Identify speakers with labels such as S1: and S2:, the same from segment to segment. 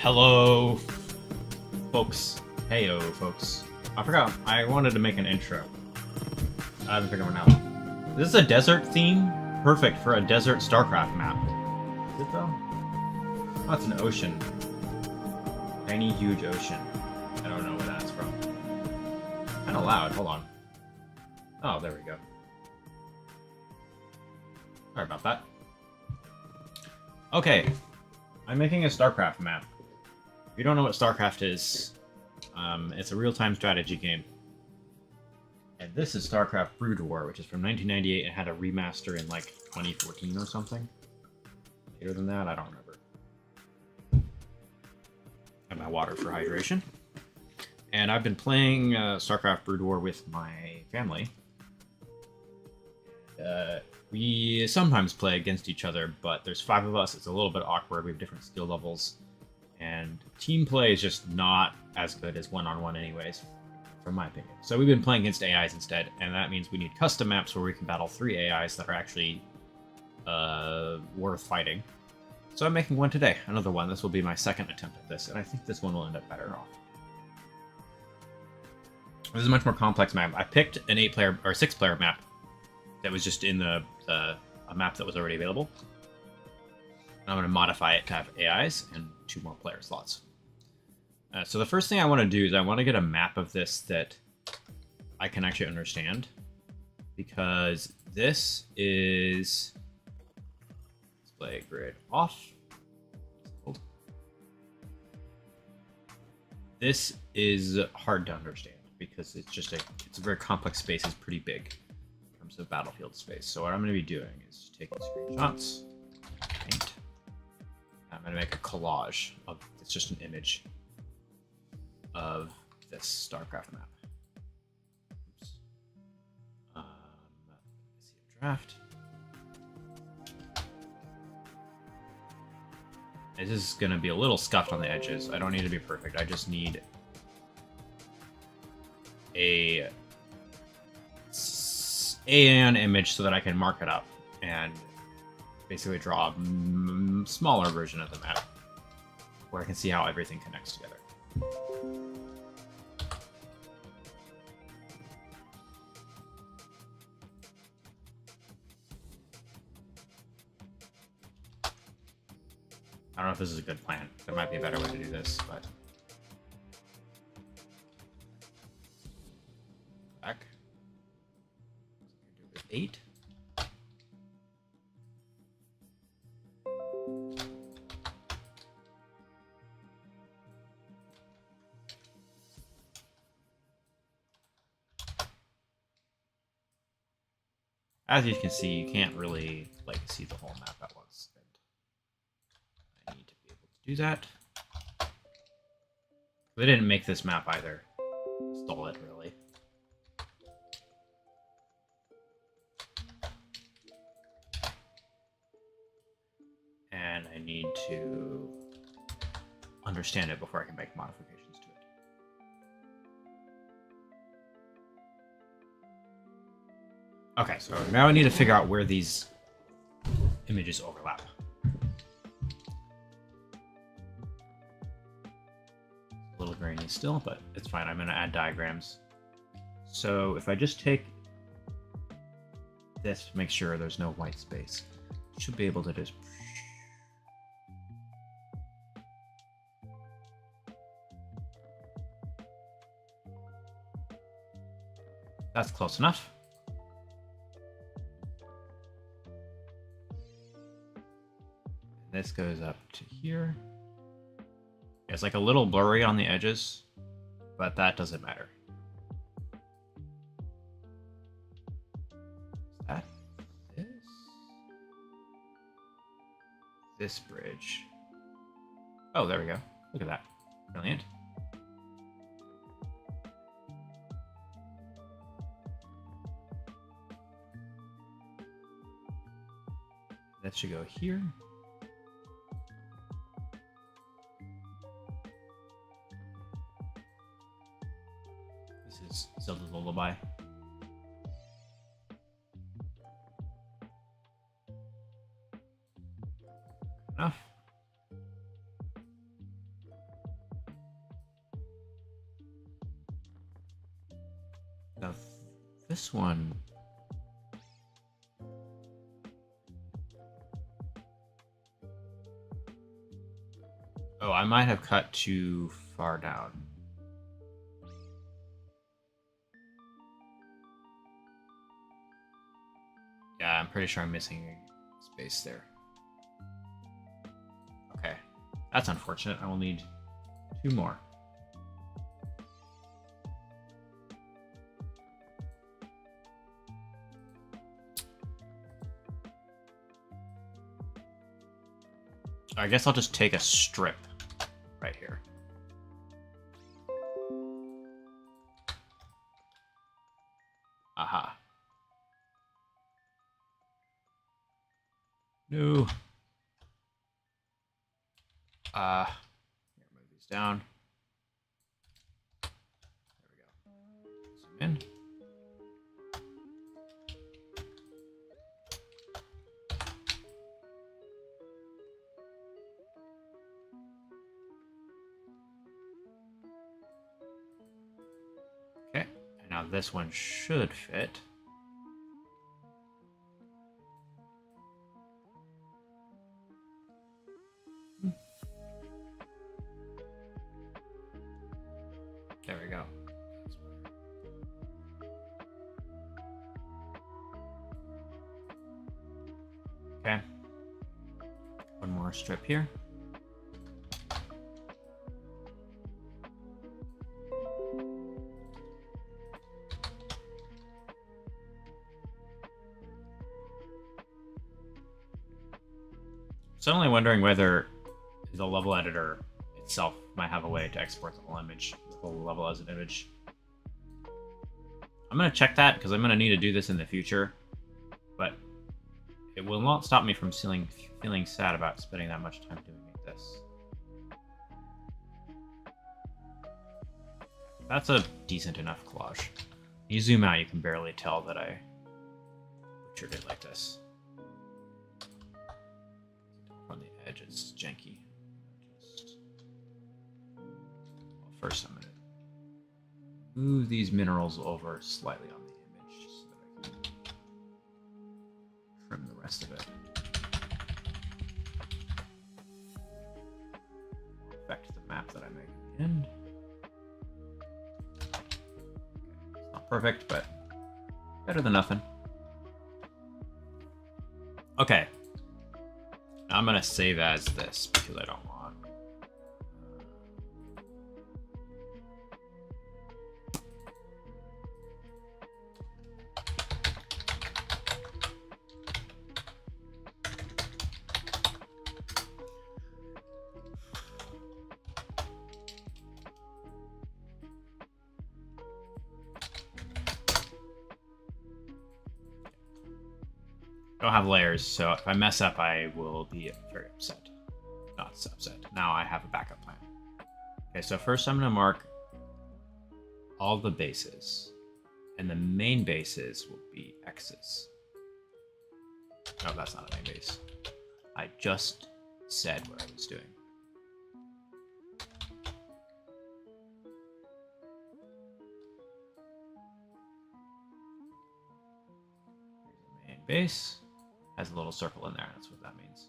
S1: Hello, folks. Heyo, folks. I forgot. I wanted to make an intro. I haven't figured one out. This is a desert theme. Perfect for a desert StarCraft map. Is it though? Oh, it's an ocean. Tiny, huge ocean. I don't know where that's from. Kind of loud. Hold on. Oh, there we go. Sorry about that. Okay. I'm making a StarCraft map. If you don't know what StarCraft is, it's a real-time strategy game. And this is StarCraft Brood War, which is from 1998 and had a remaster in like 2014 or something. Later than that, I don't remember. Got my water for hydration. And I've been playing StarCraft Brood War with my family. We sometimes play against each other, but there's 5 of us. It's a little bit awkward. We have different skill levels. And team play is just not as good as one-on-one anyways, from my opinion. So we've been playing against AIs instead, and that means we need custom maps where we can battle 3 AIs that are actually worth fighting. So I'm making one today, another one. This will be my second attempt at this, and I think this one will end up better off. This is a much more complex map. I picked an 8-player or 6-player map that was just in a map that was already available. I'm going to modify it to have AIs and 2 more player slots. So the first thing I want to do is I want to get a map of this that I can actually understand, because this is display grid off. This is hard to understand because it's just it's a very complex space. It's pretty big in terms of battlefield space. So what I'm going to be doing is taking screenshots, paint. I'm going to make a collage of, it's just an image of this StarCraft map. Oops. Let's see a draft. This is going to be a little scuffed on the edges. I don't need to be perfect. I just need an image so that I can mark it up and basically draw a smaller version of the map where I can see how everything connects together. I don't know if this is a good plan. There might be a better way to do this, but... Back. Do it with 8. As you can see, you can't really see the whole map at once. And I need to be able to do that. They didn't make this map either. Stole it, really. And I need to understand it before I can make modifications to it. Okay, so now I need to figure out where these images overlap. A little grainy still, but it's fine. I'm going to add diagrams. So if I just take this to make sure there's no white space, I should be able to just... That's close enough. This goes up to here. It's like a little blurry on the edges, but that doesn't matter. Is that this? This bridge. Oh, there we go. Look at that. Brilliant. That should go here. Zelda's Lullaby. Enough. Now, this one... Oh, I might have cut too far down. Yeah, I'm pretty sure I'm missing a space there. Okay, that's unfortunate. I will need 2 more. I guess I'll just take a strip right here. Aha. No. Here, move these down. There we go. Zoom in. Okay, and now this one should fit. There we go. Okay. One more strip here. Suddenly wondering whether the level editor itself might have a way to export the whole image, the whole level as an image. I'm going to check that because I'm going to need to do this in the future, but it will not stop me from feeling sad about spending that much time doing this. That's a decent enough collage. You zoom out, you can barely tell that I butchered it like this. On the edge, it's janky. First, I'm going to move these minerals over slightly on the image so that I can trim the rest of it. Affect the map that I make at the end. Okay. It's not perfect, but better than nothing. Okay. Now I'm going to save as this because I don't want. I don't have layers, so if I mess up, I will be very upset. Not upset. Now I have a backup plan. Okay, so first I'm going to mark all the bases, and the main bases will be X's. No, that's not a main base. I just said what I was doing. Here's the main base. Has a little circle in there, that's what that means.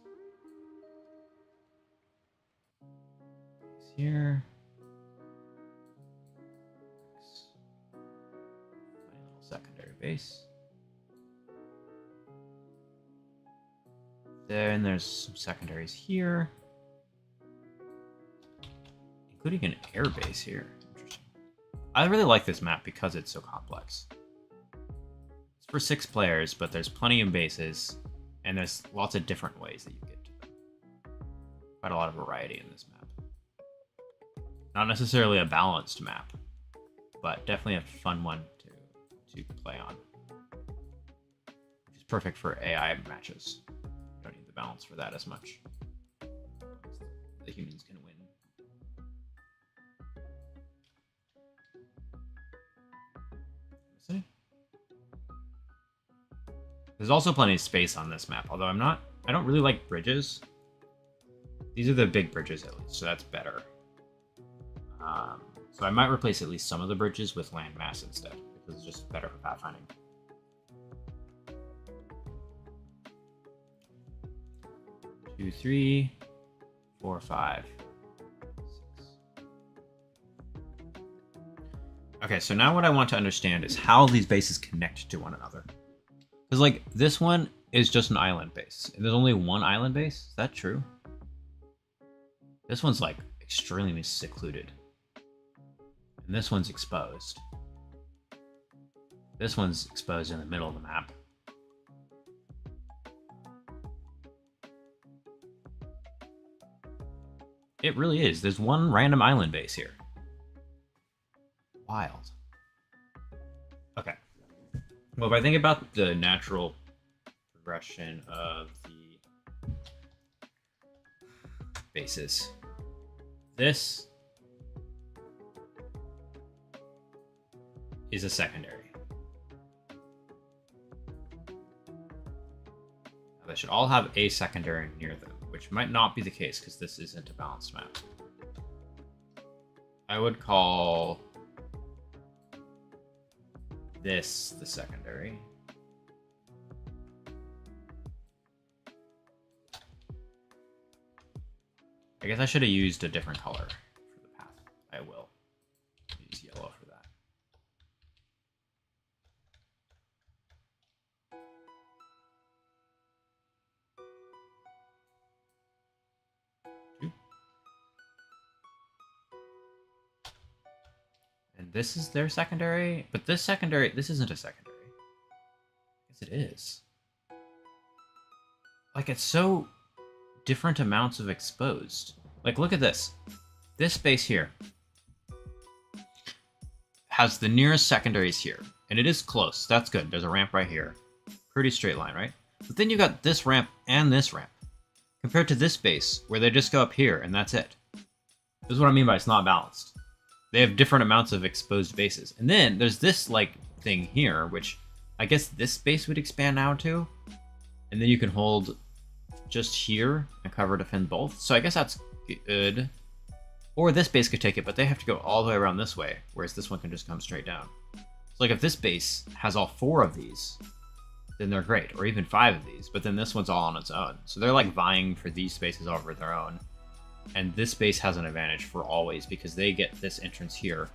S1: Here. Funny little secondary base. Then there's some secondaries here. Including an air base here. Interesting. I really like this map because it's so complex. It's for 6 players, but there's plenty of bases. And there's lots of different ways that you get to them. Quite a lot of variety in this map. Not necessarily a balanced map, but definitely a fun one to play on. Which is perfect for AI matches. You don't need the balance for that as much. The humans can win. See? There's also plenty of space on this map, although I don't really like bridges. These are the big bridges at least, so that's better. So I might replace at least some of the bridges with landmass instead, This is just better for pathfinding. Two, 3, 4, 5, 6. Okay, so now what I want to understand is how these bases connect to one another. Because, like, this one is just an island base. There's only one island base? Is that true? This one's, like, extremely secluded. And this one's exposed. This one's exposed in the middle of the map. It really is. There's one random island base here. Wild. Okay. Well, if I think about the natural progression of the bases, this is a secondary. Now, they should all have a secondary near them, which might not be the case because this isn't a balanced map. I would call this the secondary. I guess I should have used a different color for the path. I will use yellow for that. And this is their secondary, but this secondary, this isn't a secondary. Yes, it is. Like, it's so different amounts of exposed. Like, look at this. This space here has the nearest secondaries here, and it is close. That's good. There's a ramp right here. Pretty straight line, right? But then you got this ramp and this ramp, compared to this space where they just go up here and that's it. This is what I mean by it's not balanced. They have different amounts of exposed bases. And then there's this, like, thing here, which I guess this space would expand out to. And then you can hold just here and cover defend both. So I guess that's good. Or this base could take it, but they have to go all the way around this way, whereas this one can just come straight down. So, like, if this base has all 4 of these, then they're great. Or even 5 of these, but then this one's all on its own. So they're, like, vying for these spaces over their own. And this base has an advantage for always because they get this entrance here.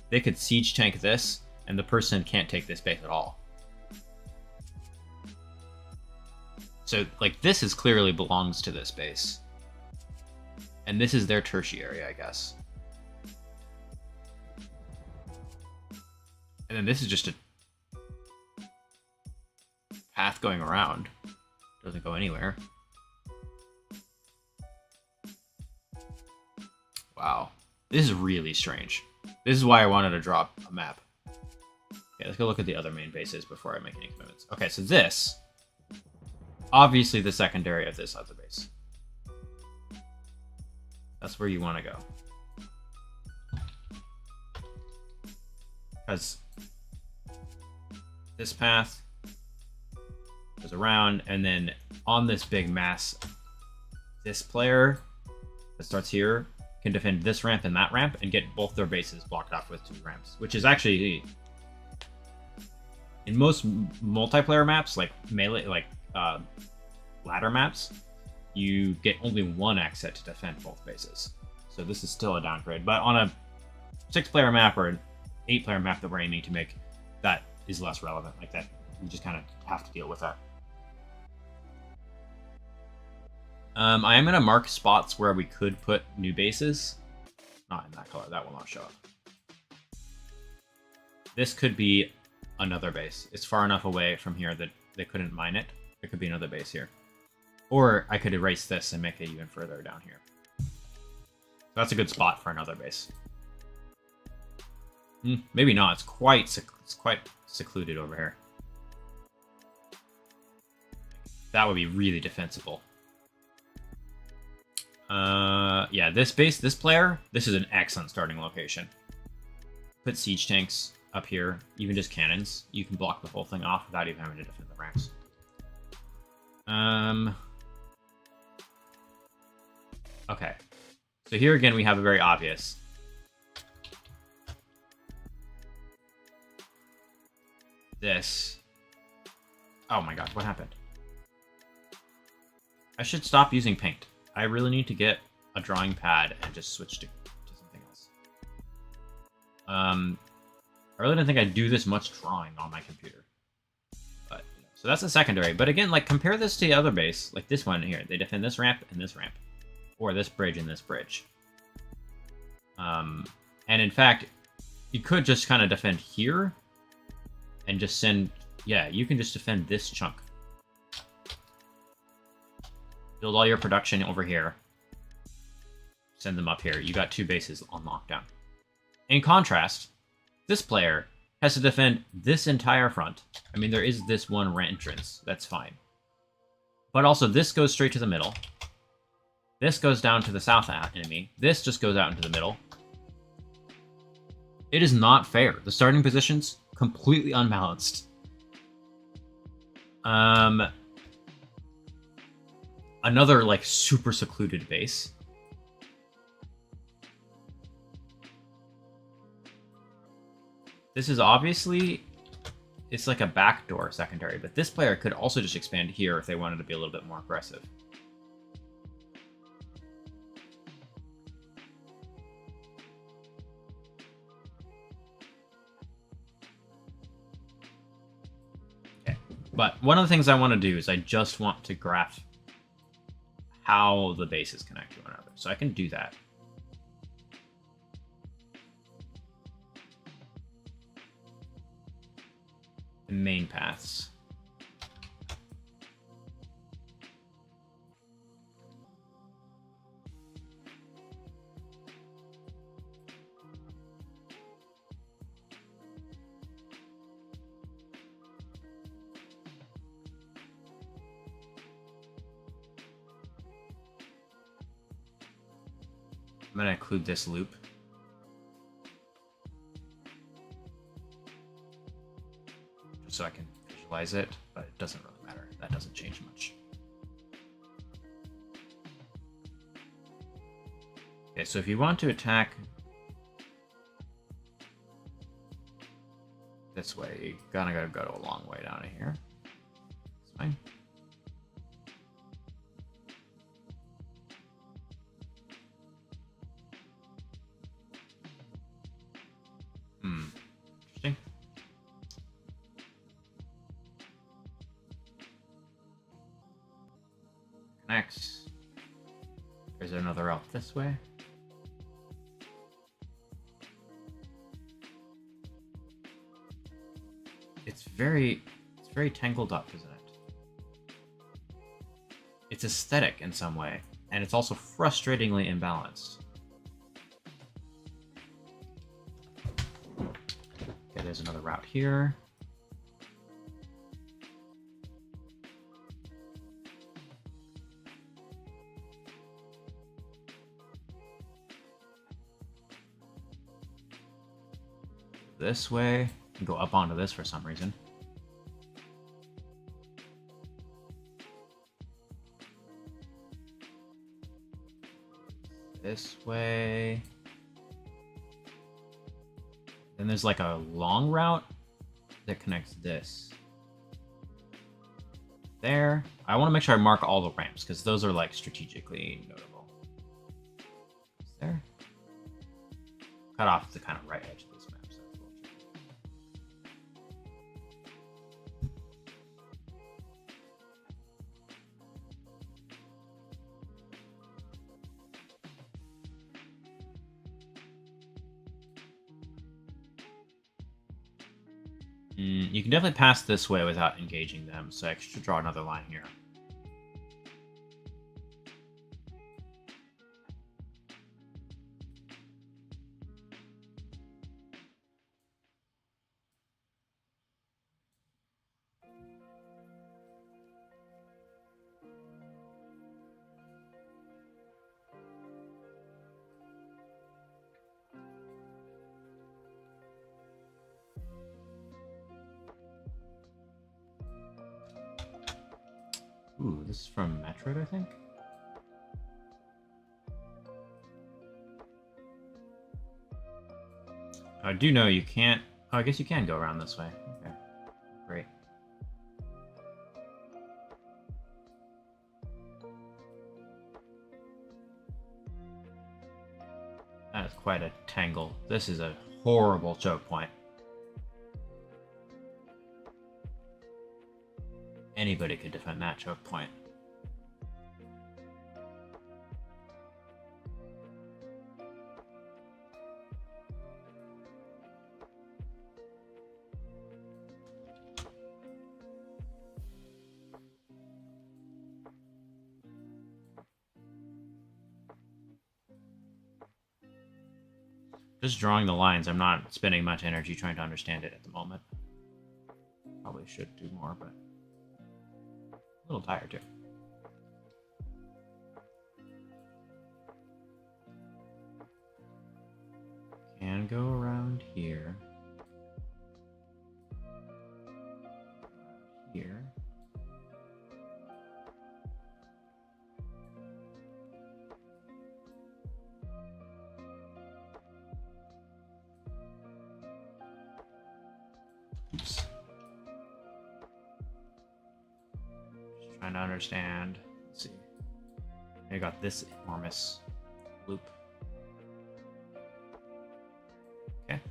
S1: They could siege tank this, and the person can't take this base at all. So, like, this is clearly belongs to this base. And this is their tertiary, I guess. And then this is just a path going around. Doesn't go anywhere. Wow. This is really strange. This is why I wanted to drop a map. Okay, let's go look at the other main bases before I make any commitments. Okay, so this, obviously the secondary of this other base. That's where you want to go. Because this path goes around, and then on this big mass, this player that starts here can defend this ramp and that ramp and get both their bases blocked off with 2 ramps, which is actually, in most multiplayer maps, like melee, like ladder maps, you get only 1 exit to defend both bases. So this is still a downgrade, but on a 6-player map or an 8-player map that we're aiming to make, that is less relevant. Like that, you just kind of have to deal with that. I am going to mark spots where we could put new bases. Not in that color. That will not show up. This could be another base. It's far enough away from here that they couldn't mine it. There could be another base here. Or I could erase this and make it even further down here. So that's a good spot for another base. Maybe not. It's quite secluded over here. That would be really defensible. Yeah, this base, this player, this is an excellent starting location. Put siege tanks up here, even just cannons. You can block the whole thing off without even having to defend the ramps. Okay. So here again, we have a very obvious. this. Oh my god, what happened? I should stop using paint. I really need to get a drawing pad and just switch to something else. I really didn't think I'd do this much drawing on my computer. But so that's a secondary. But again, like compare this to the other base, like this one here. They defend this ramp and this ramp. Or this bridge and this bridge. And in fact, you could just kind of defend here and just send, yeah, you can just defend this chunk. Build all your production over here. Send them up here. You got 2 bases on lockdown. In contrast, this player has to defend this entire front. I mean, there is this one entrance. That's fine. But also, this goes straight to the middle. This goes down to the south enemy. This just goes out into the middle. It is not fair. The starting positions, completely unbalanced. Another, like, super secluded base. This is obviously, it's like a backdoor secondary, but this player could also just expand here if they wanted to be a little bit more aggressive. But one of the things I want to do is I just want to graph how the bases connect to one another. So I can do that. The main paths. I'm going to include this loop. Just so I can visualize it, but it doesn't really matter. That doesn't change much. Okay, so if you want to attack this way, you gotta go a long way down to here. It's fine. Interesting. Connects. There's another route this way. It's very tangled up, isn't it? It's aesthetic in some way, and it's also frustratingly imbalanced. Okay, there's another route here. This way, and go up onto this for some reason. This way. Then there's like a long route that connects this. There. I want to make sure I mark all the ramps, because those are like strategically notable. There. Cut off the kind of right edge of this map. So that's a little tricky. You can definitely pass this way without engaging them, so I should draw another line here. Ooh, this is from Metroid, I think? I do know you can't... Oh, I guess you can go around this way. Okay. That is quite a tangle. This is a horrible choke point. Anybody could defend that choke point. Just drawing the lines. I'm not spending much energy trying to understand it at the moment. Probably should do more, but a little tired too. Can go around here. Here. Oops. Just trying to understand. Let's see. I got this enormous loop. Okay.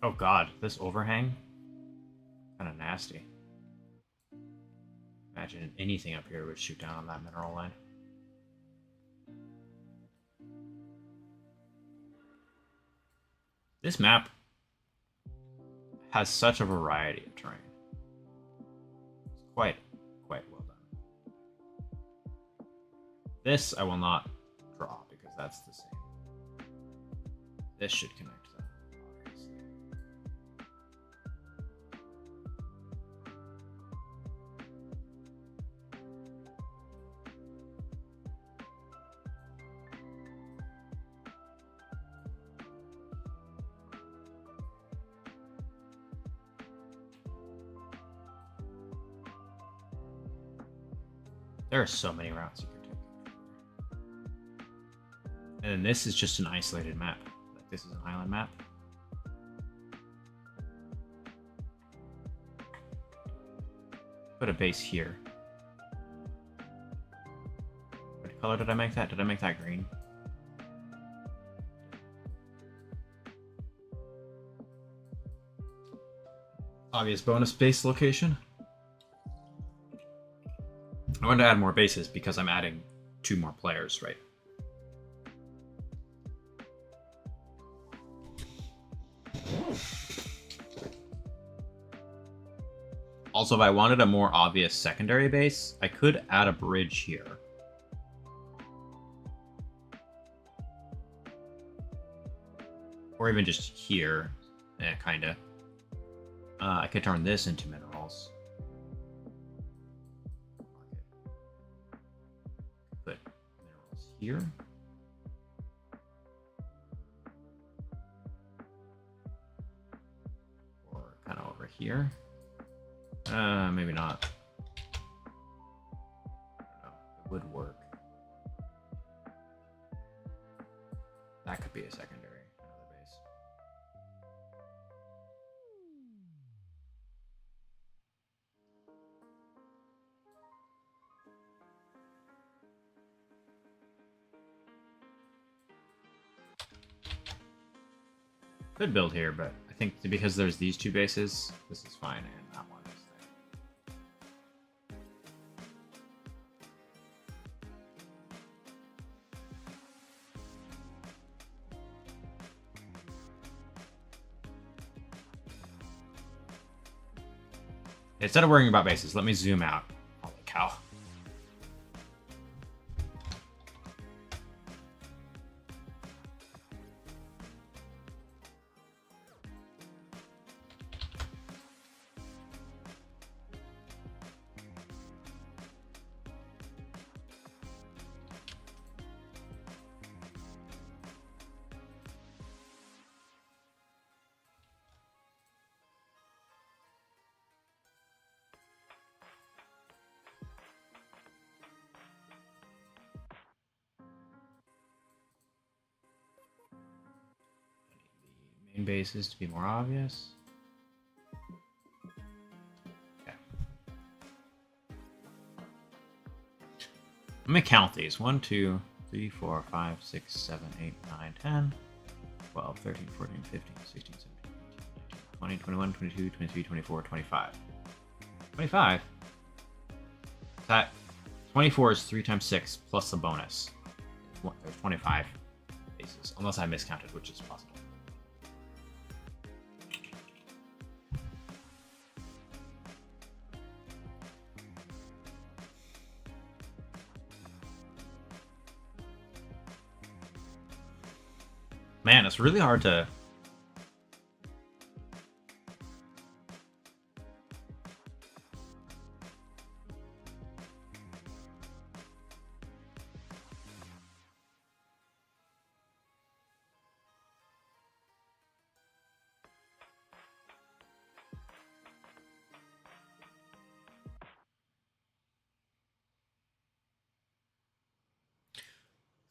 S1: Oh god, this overhang? Kind of nasty. Imagine anything up here would shoot down on that mineral line. This map has such a variety of terrain. It's quite well done. This I will not draw because that's the same. This should connect. There are so many routes you can take. And then this is just an isolated map. Like this is an island map. Put a base here. What color did I make that? Did I make that green? Obvious bonus base location. I want to add more bases because I'm adding 2 more players, right? Also, if I wanted a more obvious secondary base, I could add a bridge here. Or even just here, kinda. I could turn this into minerals. Put minerals here. Or kind of over here. Maybe not. I don't know. It would work. That could be a secondary, another base. Could build here, but I think because there's these 2 bases, this is fine, and that one is there. Instead of worrying about bases, let me zoom out. Holy cow. bases to be more obvious. Okay. Let me count these. 1, 2, 3, 4, 5, 6, 7, 8, 9, 10, 12, 13, 14, 15, 16, 17, 18, 19, 20, 21, 22, 23, 24, 25. 25? That 24 is 3 times 6 plus the bonus. There's 25 bases, unless I miscounted, which is possible. Man, it's really hard to...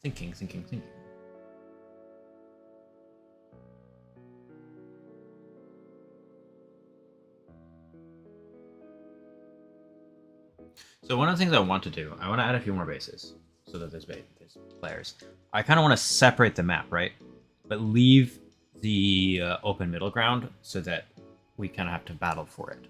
S1: Thinking. So one of the things I want to do, I want to add a few more bases so that there's players. I kind of want to separate the map, right? But leave the open middle ground so that we kind of have to battle for it.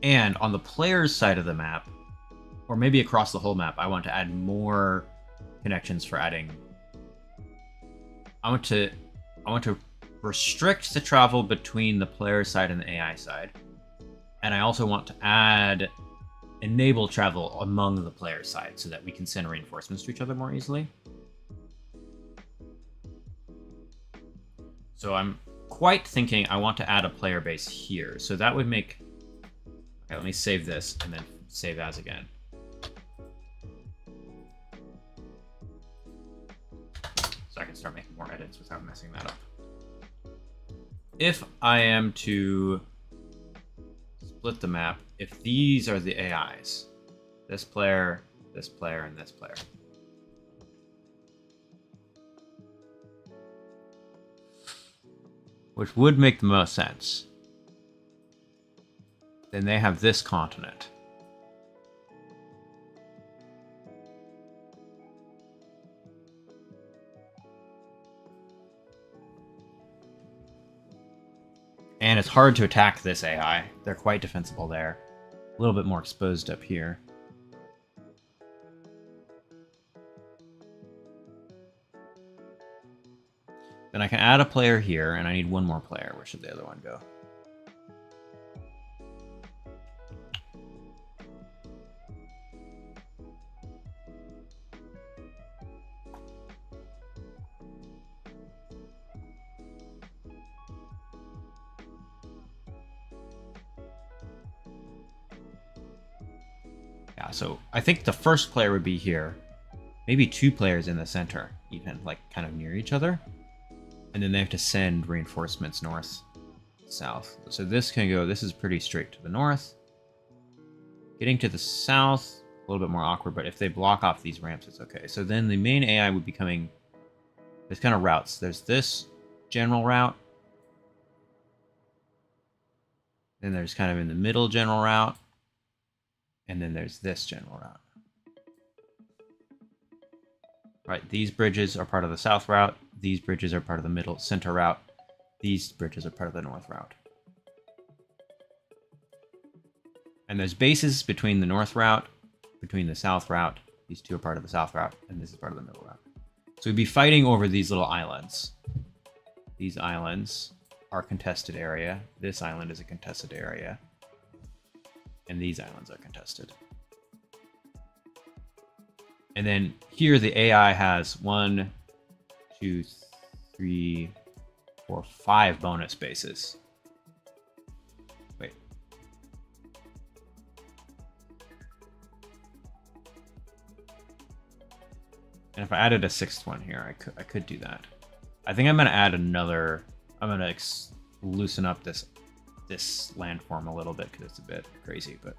S1: And on the player's side of the map, or maybe across the whole map, I want to add more connections for adding. I want to restrict the travel between the player side and the AI side. And I also want to enable travel among the player side so that we can send reinforcements to each other more easily. So I'm quite thinking I want to add a player base here. So that would make... Okay, let me save this and then save as again. So I can start making more edits without messing that up. If I am to split the map, if these are the AIs, this player, and this player. Which would make the most sense. Then they have this continent. And it's hard to attack this AI. They're quite defensible there. A little bit more exposed up here. Then I can add a player here, and I need one more player. Where should the other one go? So I think the first player would be here. Maybe 2 players in the center, even, like, kind of near each other. And then they have to send reinforcements north, south. So this can go, this is pretty straight to the north. Getting to the south, a little bit more awkward, but if they block off these ramps, it's okay. So then the main AI would be coming, there's kind of routes. There's this general route. Then there's kind of in the middle general route. And then there's this general route. Right, these bridges are part of the south route. These bridges are part of the middle center route. These bridges are part of the north route. And there's bases between the north route, between the south route. These 2 are part of the south route, and this is part of the middle route. So we'd be fighting over these little islands. These islands are contested area. This island is a contested area. And these islands are contested. And then here the AI has 1, 2, 3, 4, 5 bonus bases. Wait. And if I added a 6th one here, I could do that. I think I'm going to add another I'm gonna loosen up this landform a little bit because it's a bit crazy, but.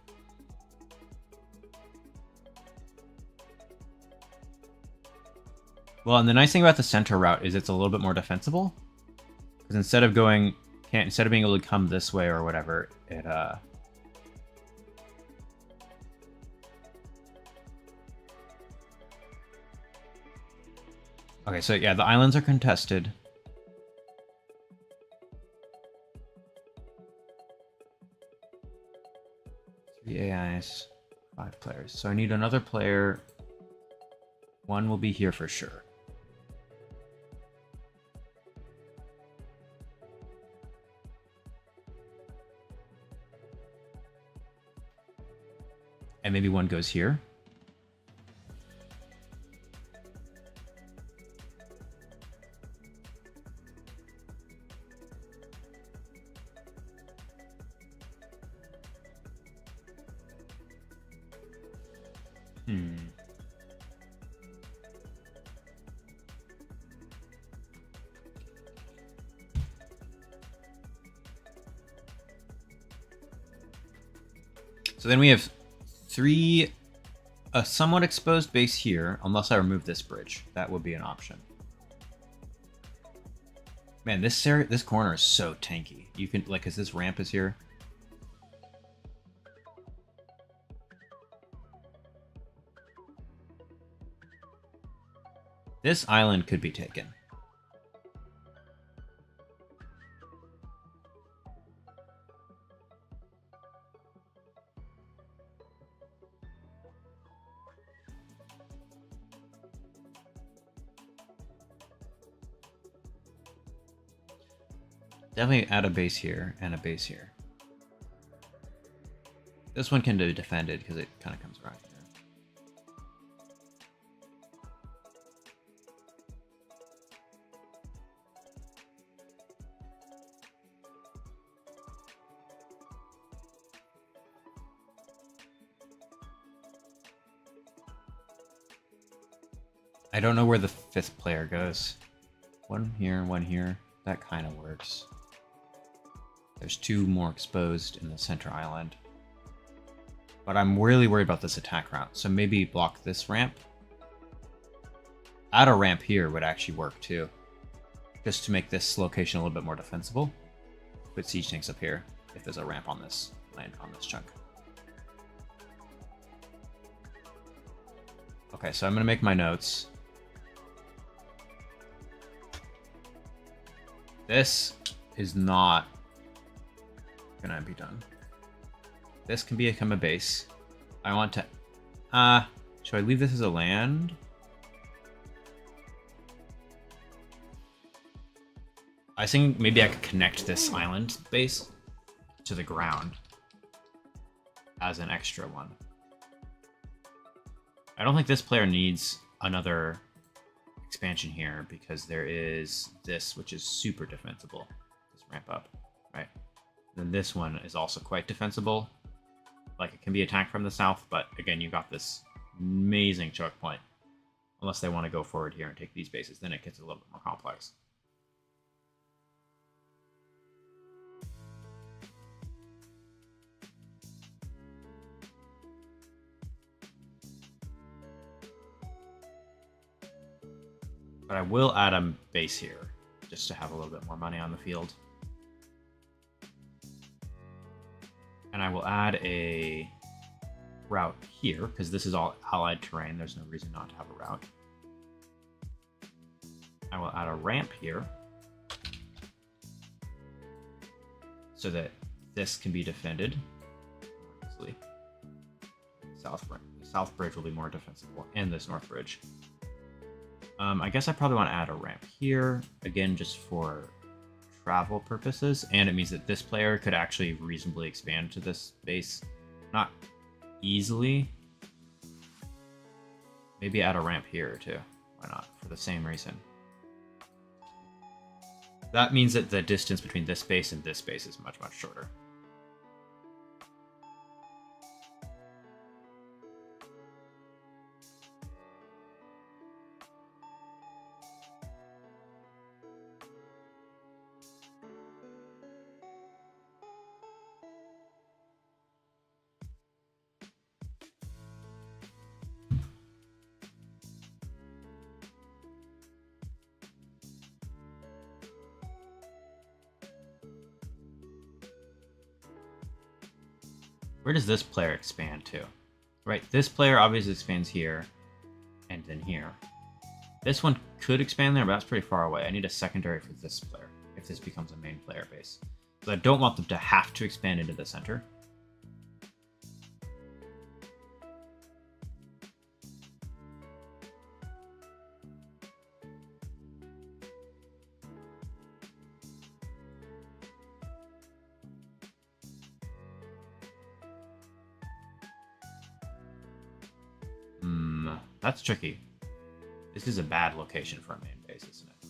S1: Well, and the nice thing about the center route is it's a little bit more defensible. Because instead of being able to come this way or whatever, it Okay, so yeah, the islands are contested. Three AIs, 5 players. So I need another player. One will be here for sure. And maybe one goes here. So then we have a somewhat exposed base here, unless I remove this bridge. That would be an option. Man, this corner is so tanky. You can, like, because this ramp is here. This island could be taken. Definitely add a base here and a base here. This one can be defended because it kind of comes around here. I don't know where the 5th player goes. One here. That kind of works. There's 2 more exposed in the center island. But I'm really worried about this attack route, so maybe block this ramp. Add a ramp here would actually work too. Just to make this location a little bit more defensible. Put siege tanks up here if there's a ramp on this land, on this chunk. Okay, so I'm gonna make my notes. This is not gonna be done. This can become a base. I want to... should I leave this as a land? I think maybe I could connect this island base to the ground as an extra one. I don't think this player needs another expansion here because there is this, which is super defensible. Just ramp up, right? Then this one is also quite defensible. Like, it can be attacked from the south, but again, you got this amazing choke point. Unless they want to go forward here and take these bases, then it gets a little bit more complex. But I will add a base here, just to have a little bit more money on the field. And I will add a route here, because this is all allied terrain. There's no reason not to have a route. I will add a ramp here, so that this can be defended easily. The south bridge will be more defensible, and this north bridge. I guess I probably want to add a ramp here, again, just for travel purposes, and it means that this player could actually reasonably expand to this base. Not easily. Maybe add a ramp here, too. Why not? For the same reason. That means that the distance between this base and this base is much, much shorter. Where does this player expand to? Right, this player obviously expands here, and then here. This one could expand there, but that's pretty far away. I need a secondary for this player, if this becomes a main player base. So I don't want them to have to expand into the center. That's tricky. This is a bad location for a main base, isn't it?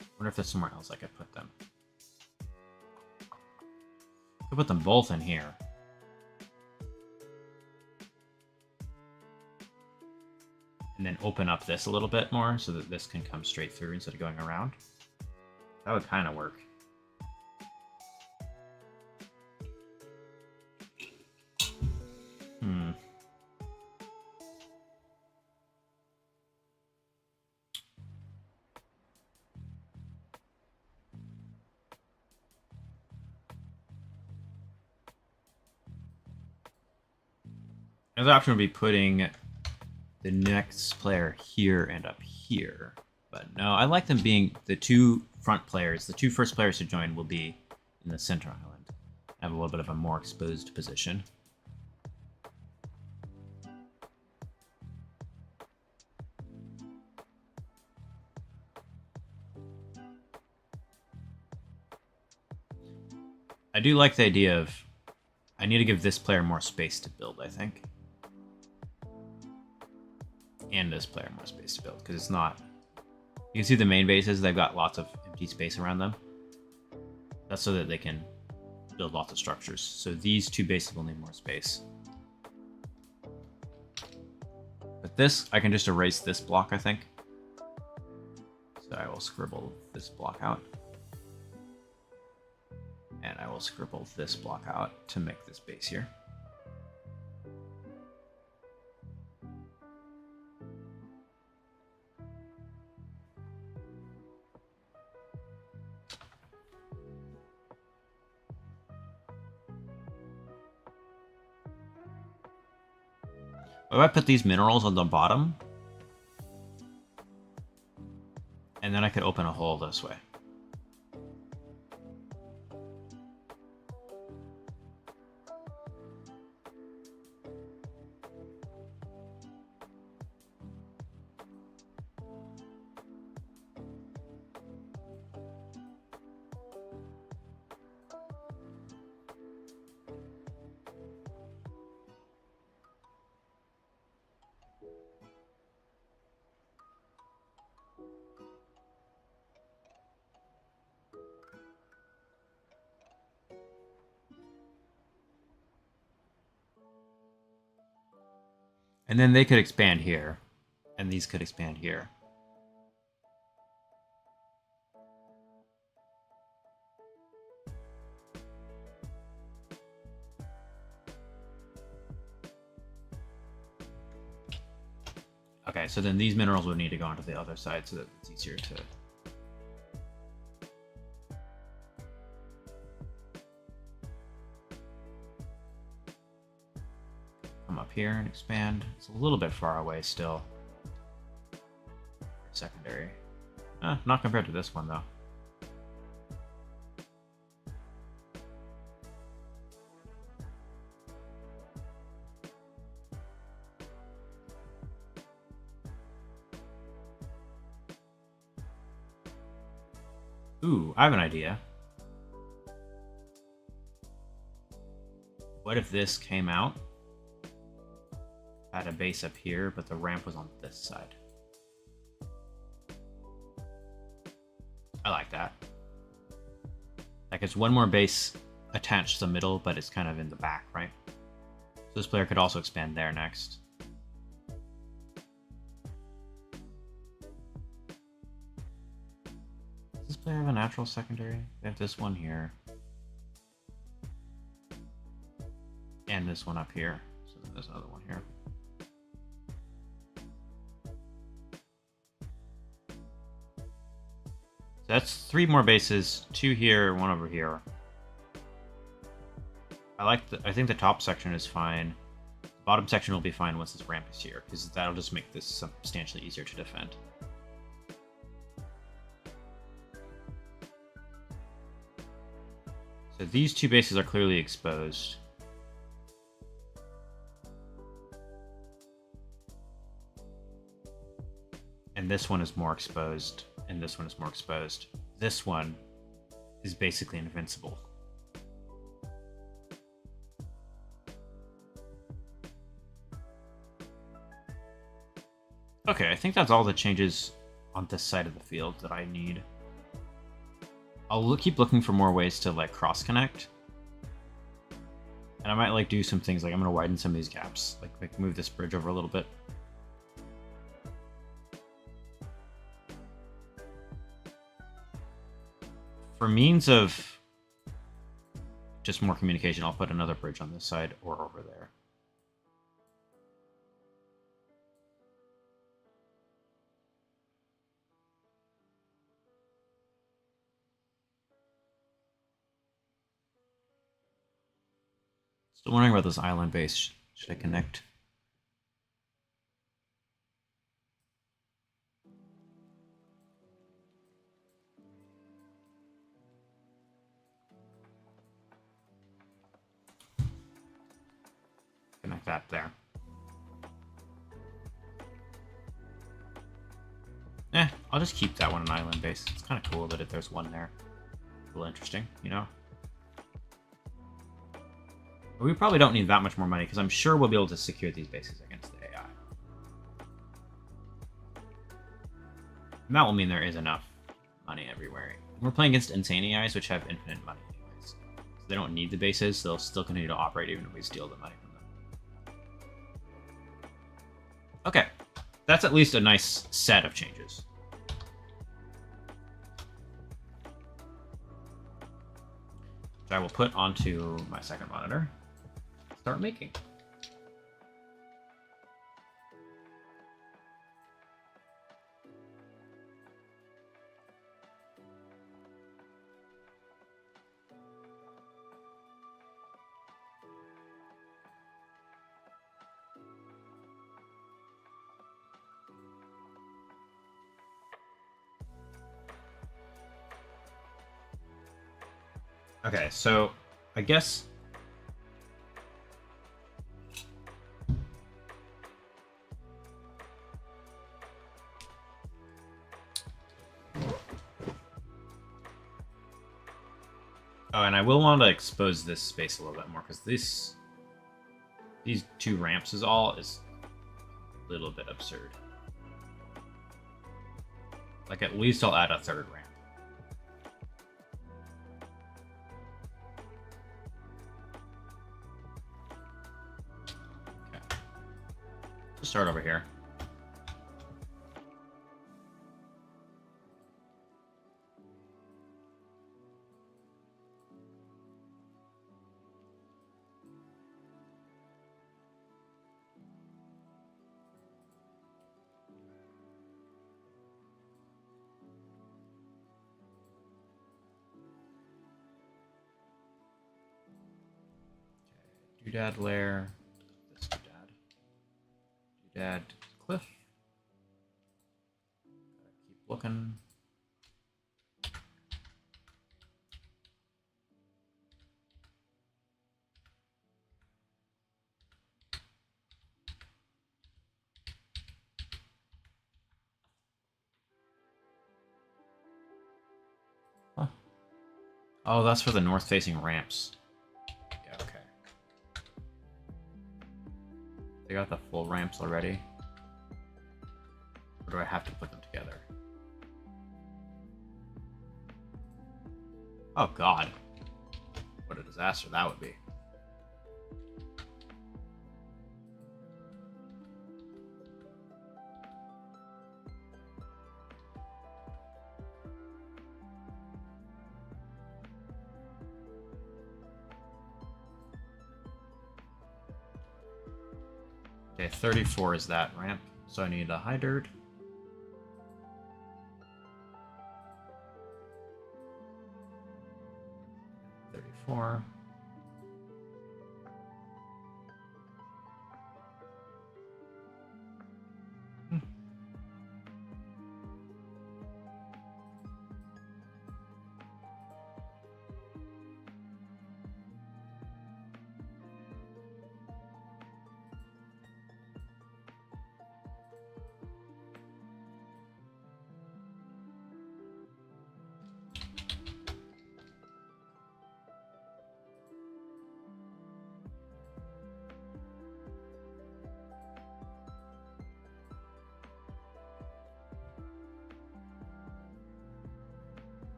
S1: I wonder if there's somewhere else I could put them. I could put them both in here. And then open up this a little bit more so that this can come straight through instead of going around. That would kind of work. Another option would be putting the next player here and up here. But no, I like them being the two front players. The two first players to join will be in the center island. Have a little bit of a more exposed position. I do like the idea of I need to give this player more space to build, I think. And this player more space to build, because it's not... You can see the main bases, they've got lots of empty space around them. That's so that they can build lots of structures. So these two bases will need more space. But this, I can just erase this block, I think. So I will scribble this block out. And I will scribble this block out to make this base here. If I put these minerals on the bottom, and then I could open a hole this way. And then they could expand here, and these could expand here. Okay, so then these minerals would need to go onto the other side so that it's easier to... come up here and expand. It's a little bit far away still. Secondary. Not compared to this one, though. Ooh, I have an idea. What if this came out? Had a base up here, but the ramp was on this side. I like that. Like it's one more base attached to the middle, but it's kind of in the back, right? So this player could also expand there next. Does this player have a natural secondary? They have this one here. And this one up here. So then there's another one here. That's 3 more bases, 2 here, 1 over here. I think the top section is fine. The bottom section will be fine once this ramp is here, because that'll just make this substantially easier to defend. So these two bases are clearly exposed. And this one is more exposed, and this one is more exposed. This one is basically invincible. Okay, I think that's all the changes on this side of the field that I need. I'll keep looking for more ways to like cross connect. And I might like do some things like I'm gonna widen some of these gaps, like move this bridge over a little bit. For means of just more communication, I'll put another bridge on this side or over there. Still wondering about this island base. Should I connect? Connect that there. I'll just keep that one an island base. It's kind of cool that there's one there. A little interesting, you know? But we probably don't need that much more money, because I'm sure we'll be able to secure these bases against the AI. And that will mean there is enough money everywhere. We're playing against insane AIs, which have infinite money anyways. So they don't need the bases, they'll still continue to operate even if we steal the money from them. Okay, that's at least a nice set of changes. Which I will put onto my second monitor. Start making. Okay, so I guess oh, and I will want to expose this space a little bit more, because these two ramps is a little bit absurd. Like, at least I'll add a third ramp. Okay. Let's start over here. Doodad lair, this doodad cliff. Gotta keep looking. Huh. Oh, that's for the north-facing ramps. They got the full ramps already. Or do I have to put them together? Oh god. What a disaster that would be. Okay, 34 is that ramp, so I need a high dirt.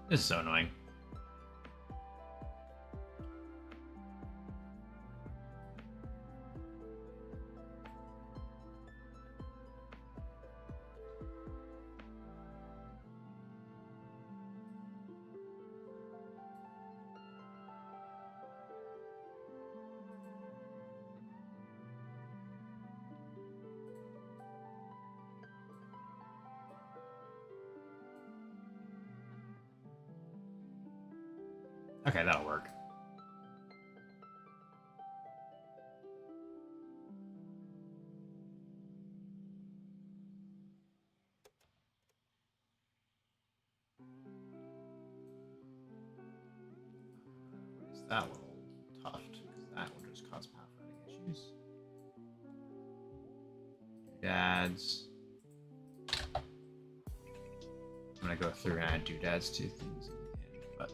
S1: This is so annoying. Okay, that'll work. Is that little tuft? Because that will just cause pathfinding issues. Doodads. I'm gonna go through and add doodads to things in the end, but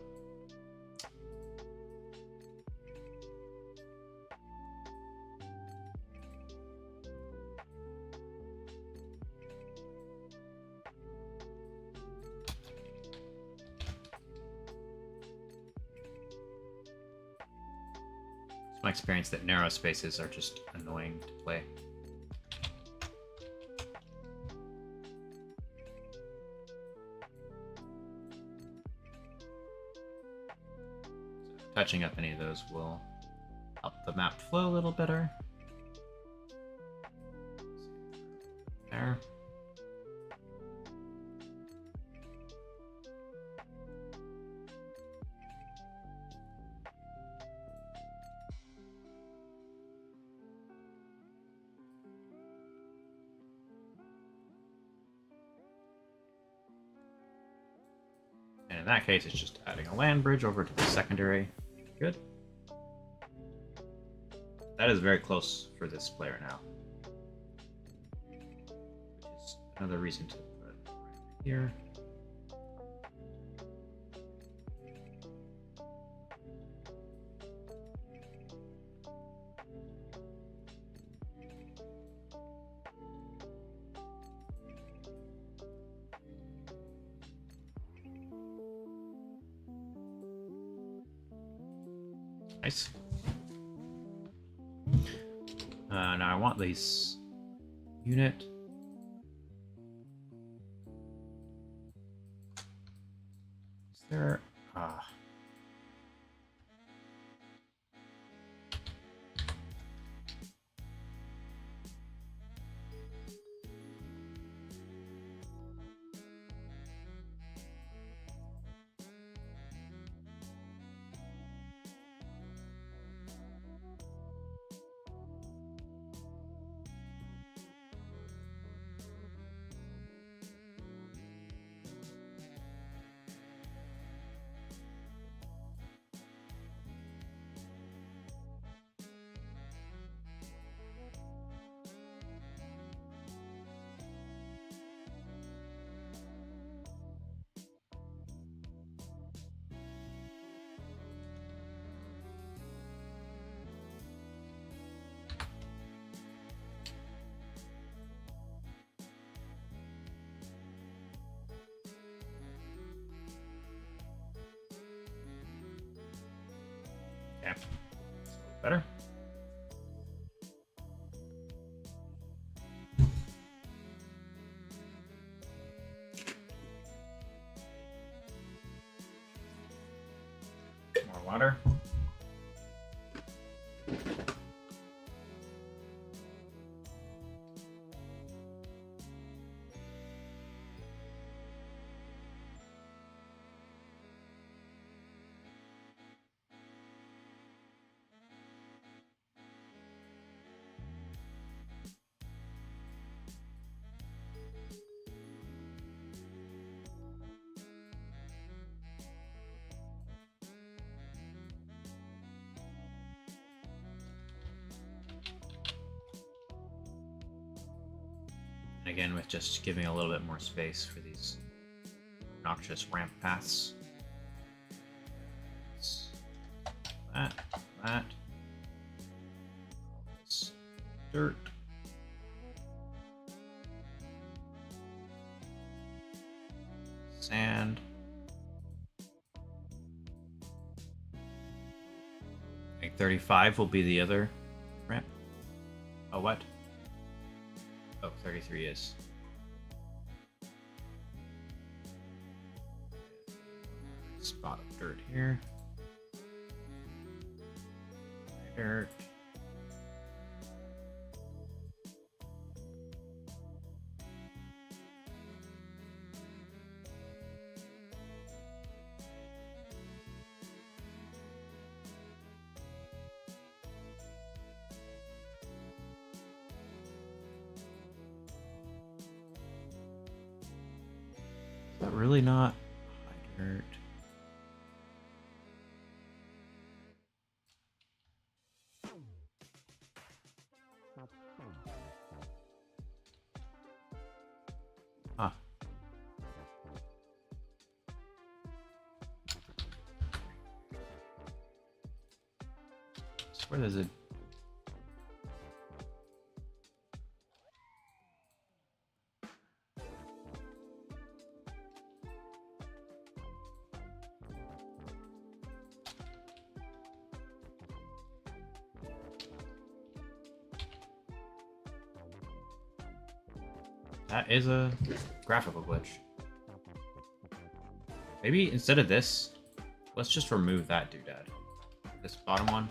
S1: it's my experience that narrow spaces are just annoying to play. Touching up any of those will help the map flow a little better. There. And in that case, it's just adding a land bridge over to the secondary. Good. That is very close for this player now. Which is another reason to put it right here. Nice. Now I want this unit. Is there? Yeah. Better. More water. And again, with just giving a little bit more space for these obnoxious ramp paths. That. This dirt. Sand. Like 35 will be the other ramp. Oh, what? Oh, 33 is. Spot of dirt here. Dirt. But really not high dirt. Ah. I swear there's a... That is a graphical glitch. Maybe instead of this, let's just remove that doodad. This bottom one.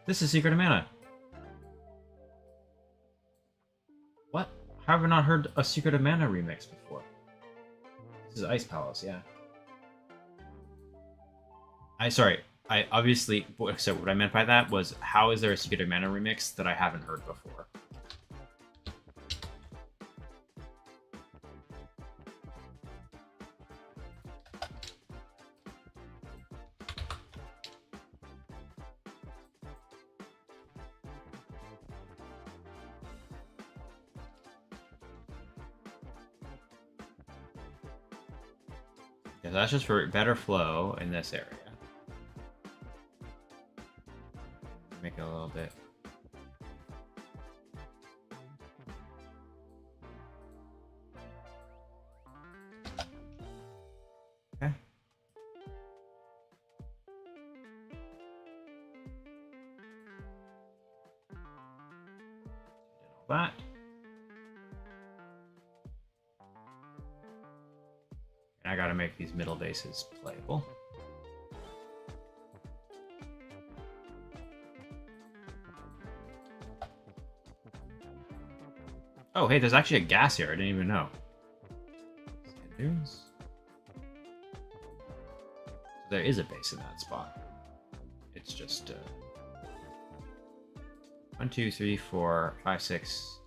S1: This is Secret of Mana. What? How have I not heard a Secret of Mana remix before? This is Ice Palace, yeah. I obviously, so what I meant by that was, how is there a Secret of Mana remix that I haven't heard before? Yeah, that's just for better flow in this area. Make it a little bit. Okay. Did all that. And I gotta make these middle bases playable. Oh, hey, there's actually a gas here. I didn't even know. So there is a base in that spot. It's just 1, 2, 3, 4, 5, 6,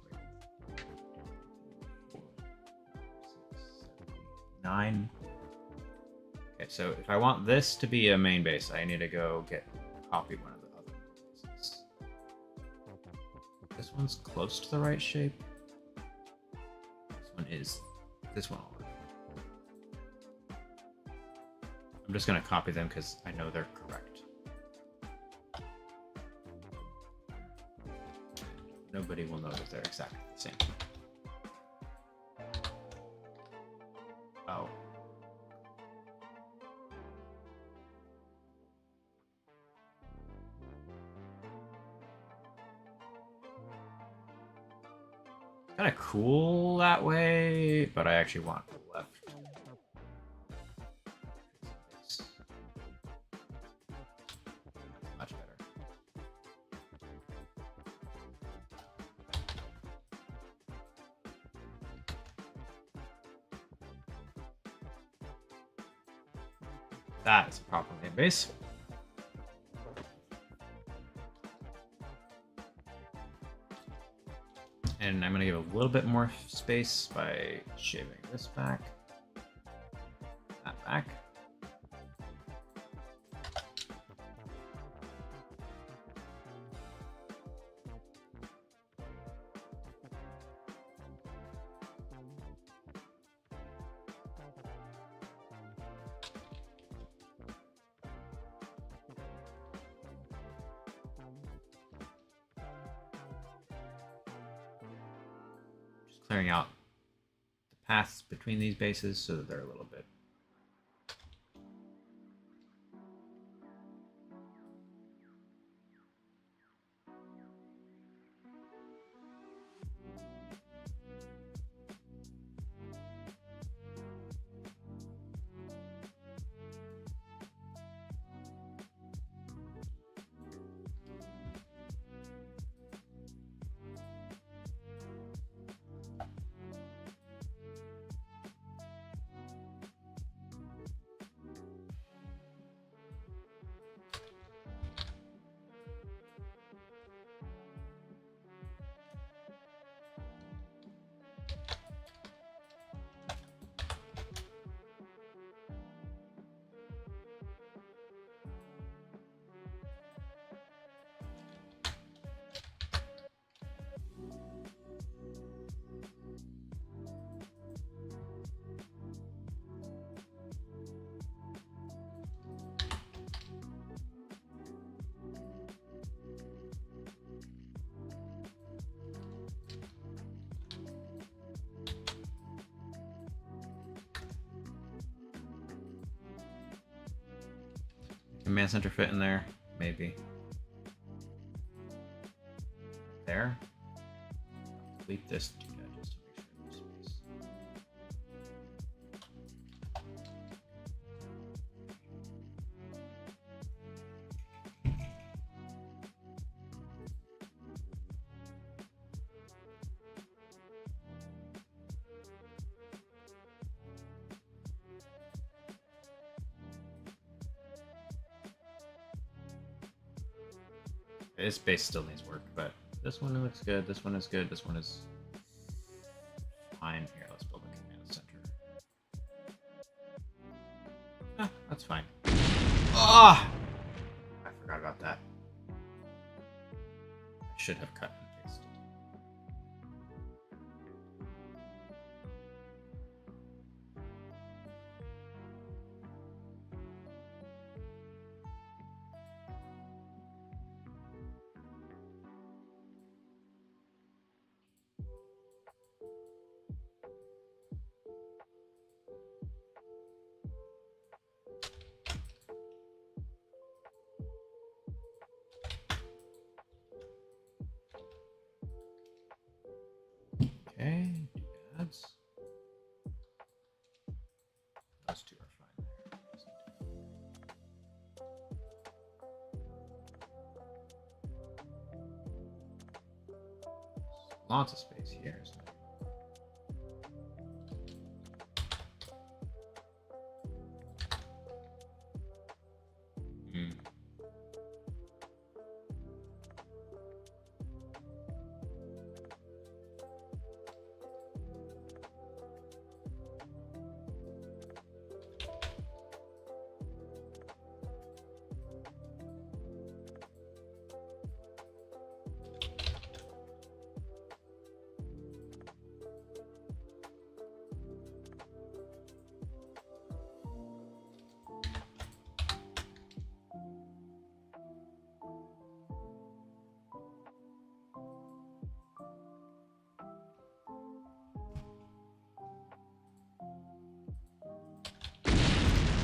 S1: 9. Okay, so if I want this to be a main base, I need to go copy one of the other bases. This one's close to the right shape. This one already. I'm just gonna copy them because I know they're correct. Nobody will know that they're exactly the same. Oh. Kind of cool that way, but I actually want the left. Much better. That is a proper main base. And I'm going to give a little bit more space by shaving this back, that back. clearing out the paths between these bases so that they're a little bit. Command center fit in there? Maybe. There? Delete this just to make sure there's space. This base still needs work, but this one looks good. This one is good. This one is fine. Here, let's build a command center. Ah, that's fine. Ah! I forgot about that. I should have cut and pasted. Okay, doodads. Those two are fine there. Lots of space here. So.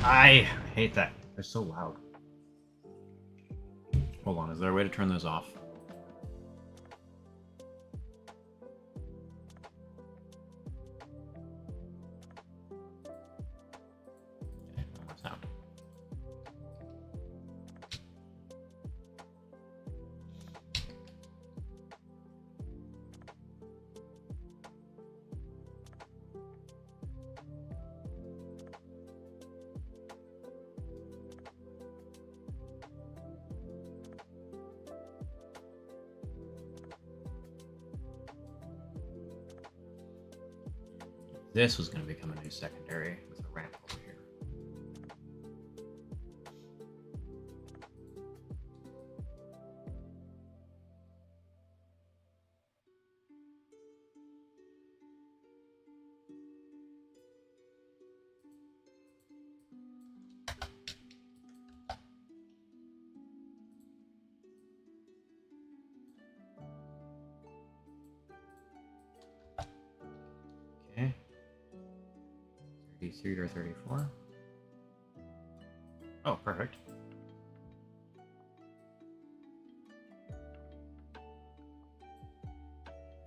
S1: I hate that. They're so loud. Hold on, is there a way to turn those off? Okay, no more sound. This was going to become a new secondary with a ramp over here. 33 to 34. Oh, perfect.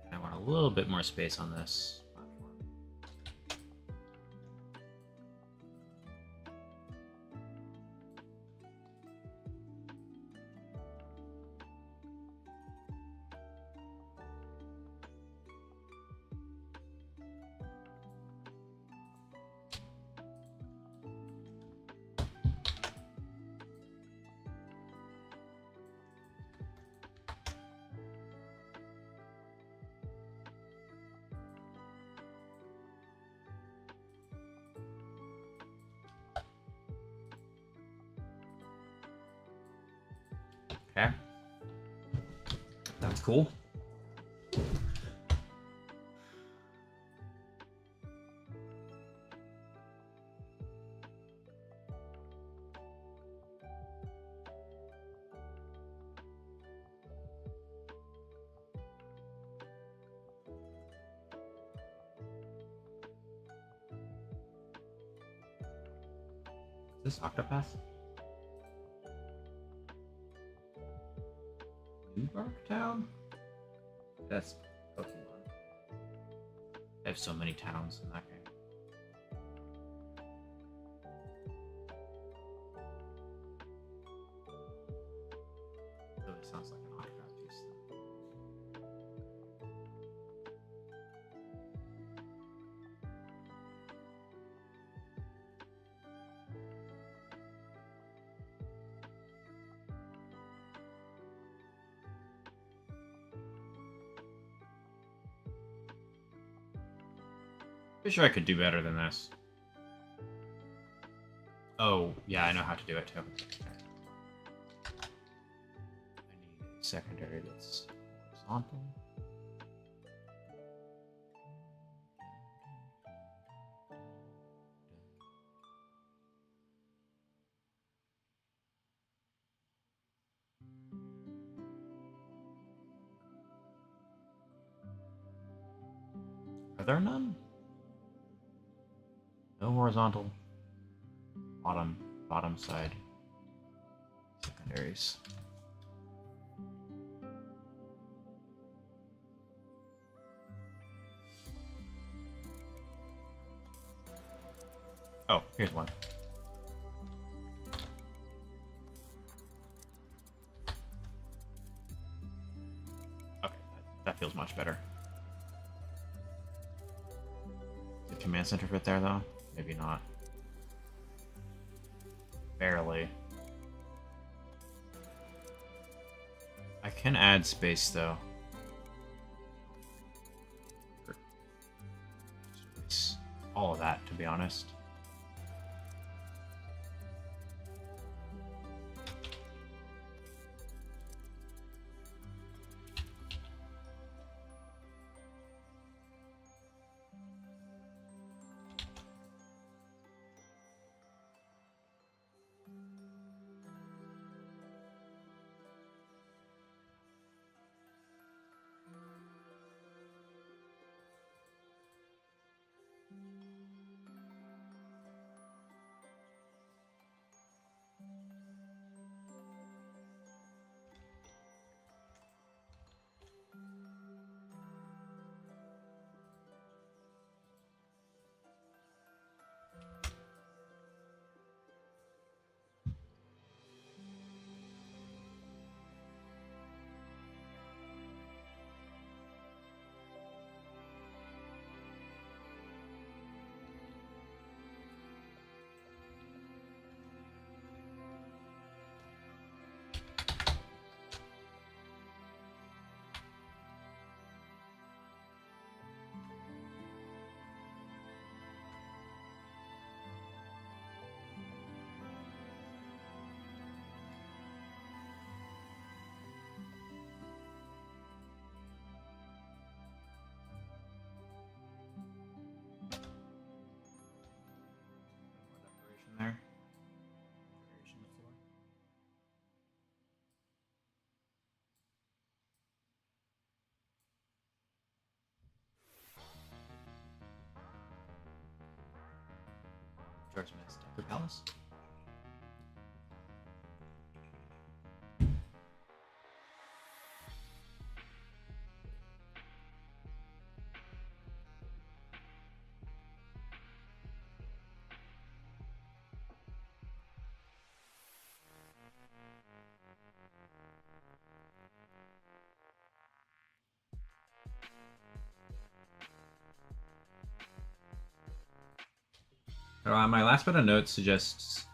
S1: And I want a little bit more space on this platform. Okay. That's cool. Is this Octopath? Newbark Town? That's Pokemon. I have so many towns in that game. Really sounds like an Octopath piece. Pretty sure I could do better than this. Oh, yeah, I know how to do it too. I need a secondary that's horizontal. Are there none? No horizontal. Bottom side. Secondaries. Oh, here's one. Okay, that feels much better. Is the command center fit there though? Maybe not. Barely. I can add space though. Space. All of that, to be honest. Swordsmith's Decker Palace. My last bit of notes suggests.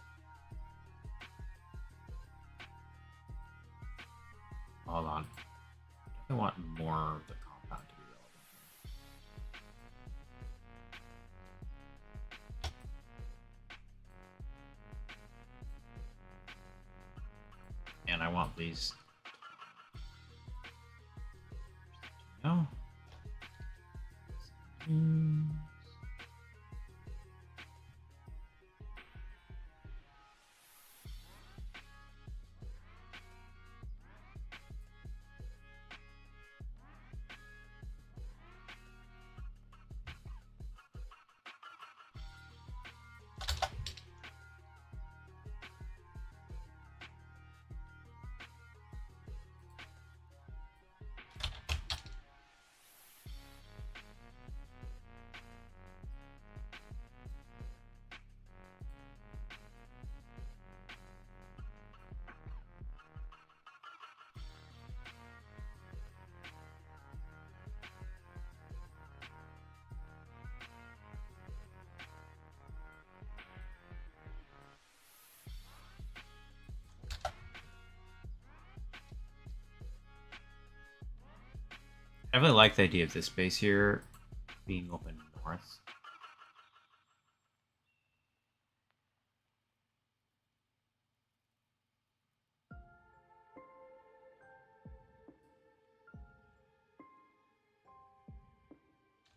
S1: Hold on. I want more of the compound to be relevant. And I want these. No. I really like the idea of this base here being open north.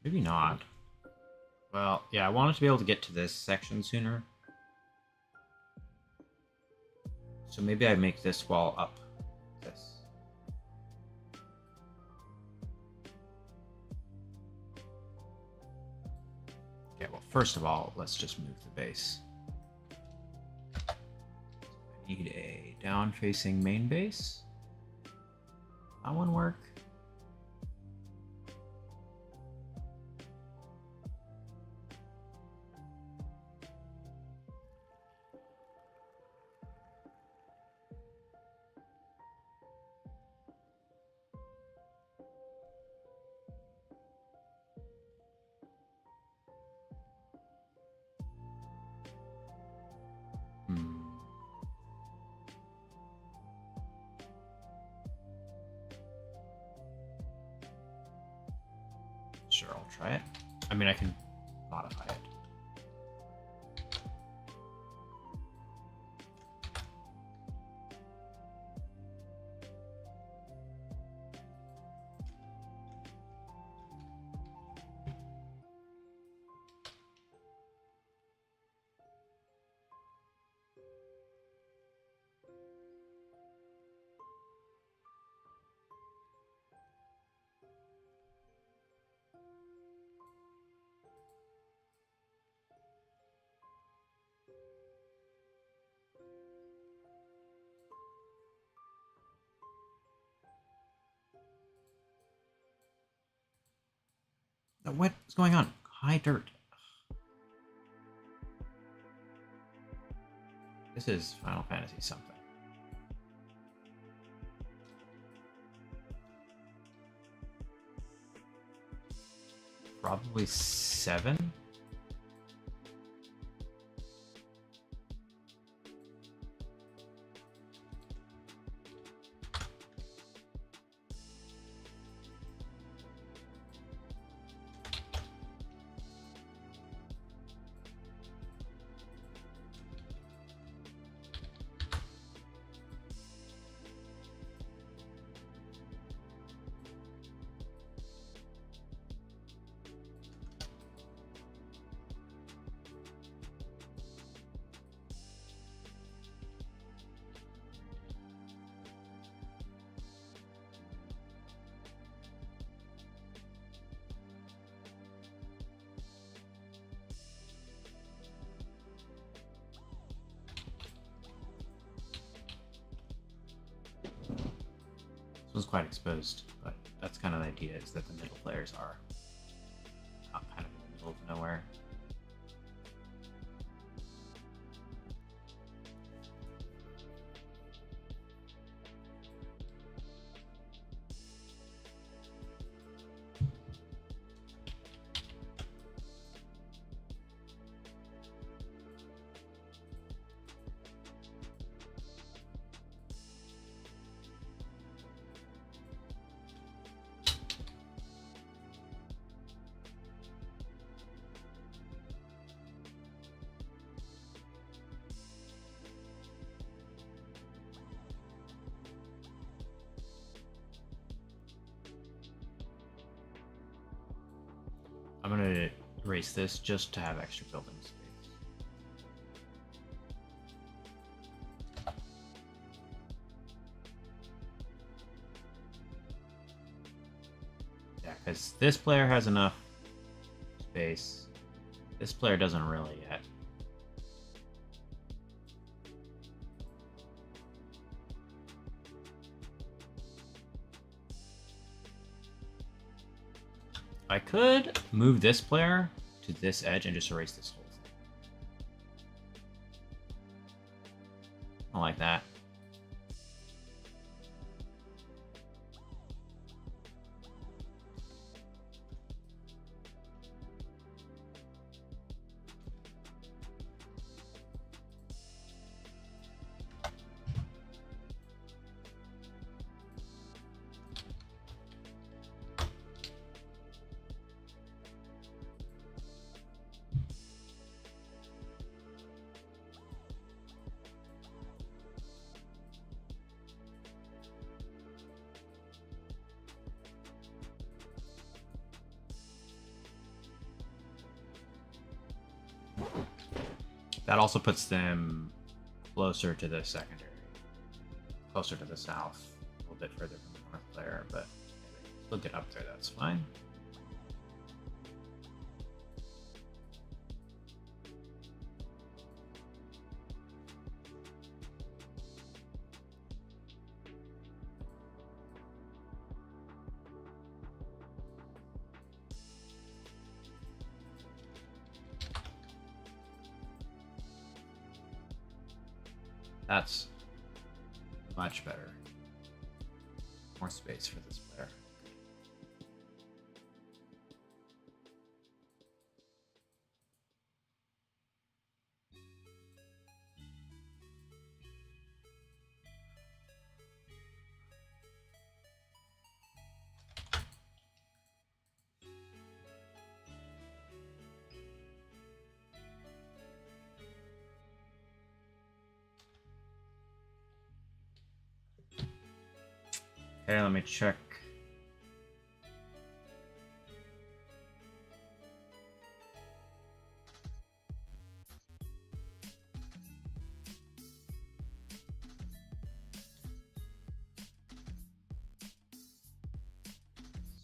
S1: Maybe not. Well, yeah, I wanted to be able to get to this section sooner. So maybe I make this wall up this. Okay, well, first of all, let's just move the base. I need a down-facing main base. That one work? Sure, I'll try it. I mean, I can modify it. What is going on? High dirt. This is Final Fantasy something. Probably 7. one's quite exposed, but that's kind of the idea, is that the middle players are out kind of in the middle of nowhere. I'm gonna erase this just to have extra building space. Yeah, because this player has enough space. This player doesn't really yet. I could move this player to this edge and just erase this whole thing. I like that. That also puts them closer to the secondary, closer to the south, a little bit further from the north player, but they'll get up there, that's fine. That's much better. More space for this player. Okay, let me check.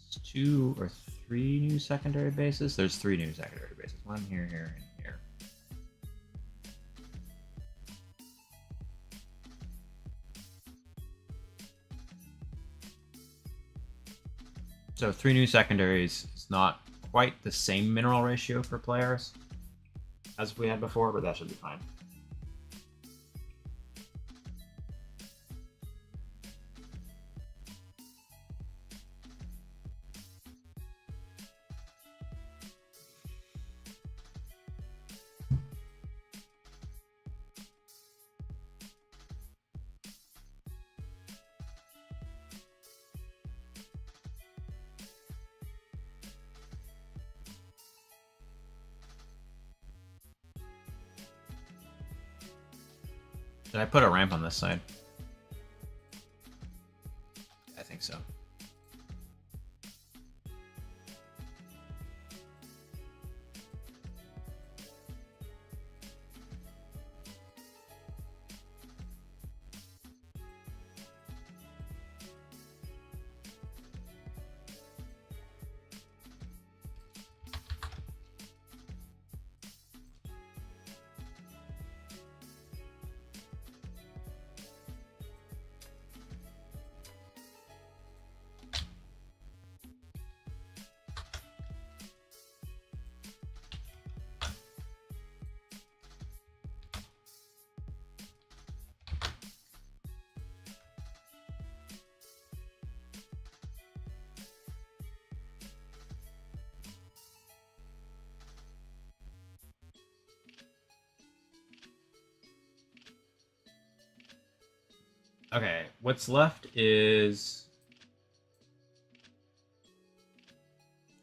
S1: It's 2 or 3 new secondary bases. There's 3 new secondary bases. One here, here, and here. So 3 new secondaries is not quite the same mineral ratio for players as we had before, but that should be fine. Did I put a ramp on this side? I think so. Okay, what's left is...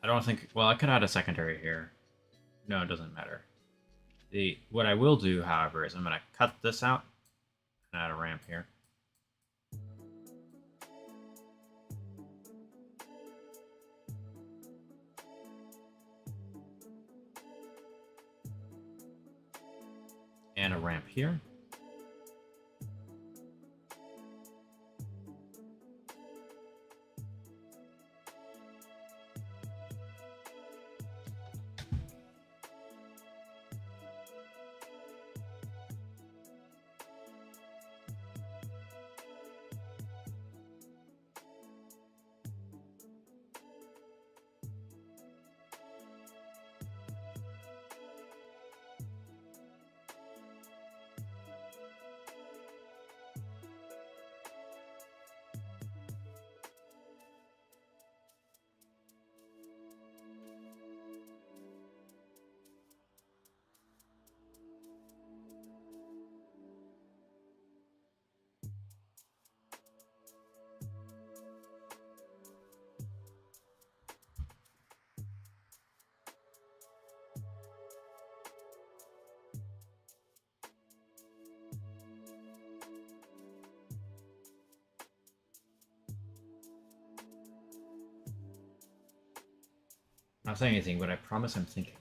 S1: I don't think... Well, I could add a secondary here. No, it doesn't matter. What I will do, however, is I'm going to cut this out and add a ramp here. And a ramp here. I'm not saying anything, but I promise I'm thinking.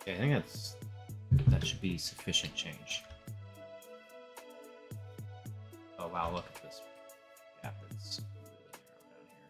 S1: Okay, I think that should be sufficient change. Oh wow, look at this gap. It's really narrow down here.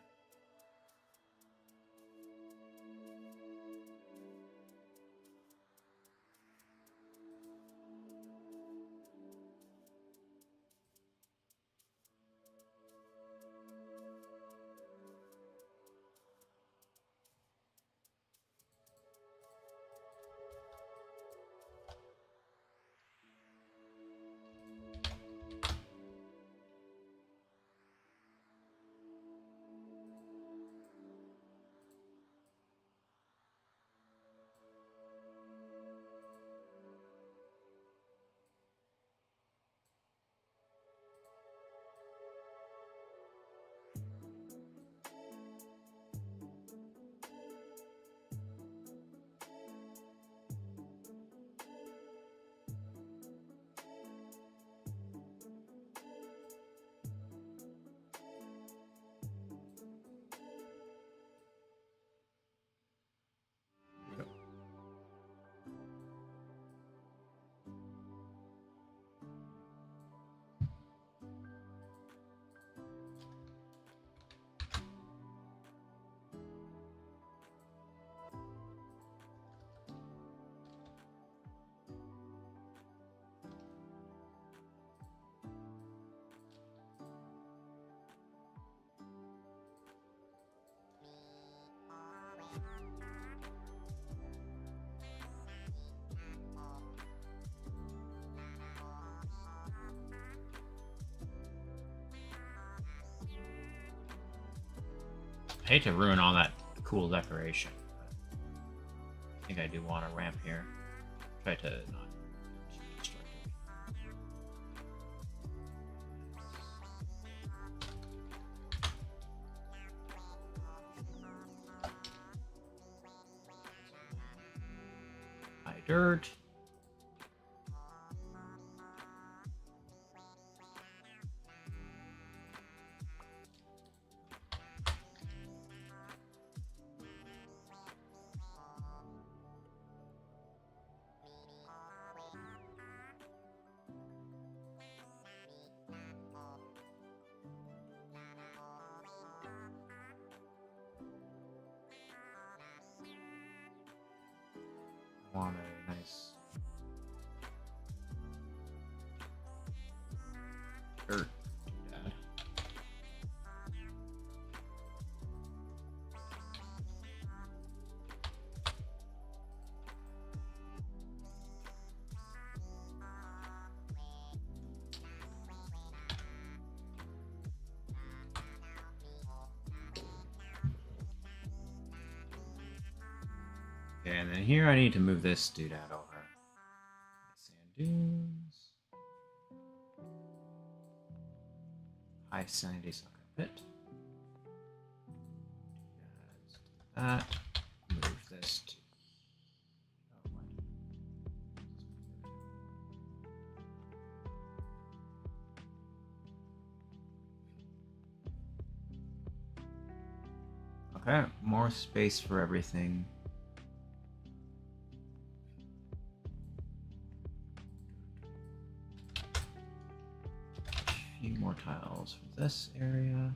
S1: I hate to ruin all that cool decoration. I think I do want a ramp here. Try to not destroy it. My dirt. want a nice dirt doodad. Okay, and then here I need to move this doodad over. Sand dunes. High sandy soccer pit. That. Move this to. Oh, what? Okay, more space for everything. More tiles for this area.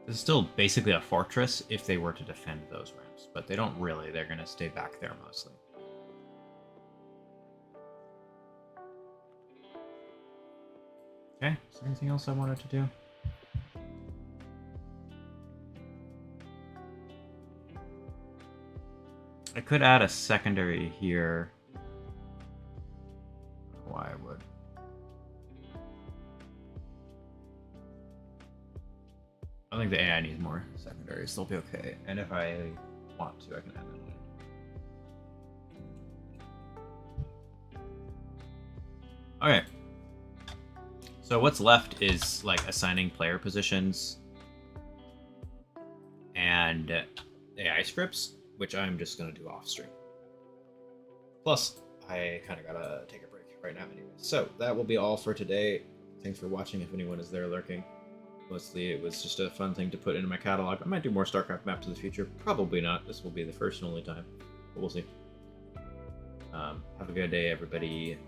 S1: This is still basically a fortress if they were to defend those ramps, but they don't really. They're going to stay back there mostly. Okay, is there anything else I wanted to do? I could add a secondary here. Why I would. I think the AI needs more secondaries. They'll be okay. And if I want to, I can add that in. Okay. So what's left is like assigning player positions and AI scripts, which I'm just going to do off stream. Plus, I kind of gotta take a break right now anyway. So that will be all for today. Thanks for watching if anyone is there lurking. Mostly it was just a fun thing to put into my catalog. I might do more StarCraft maps in the future. Probably not. This will be the first and only time. But we'll see. Have a good day, everybody.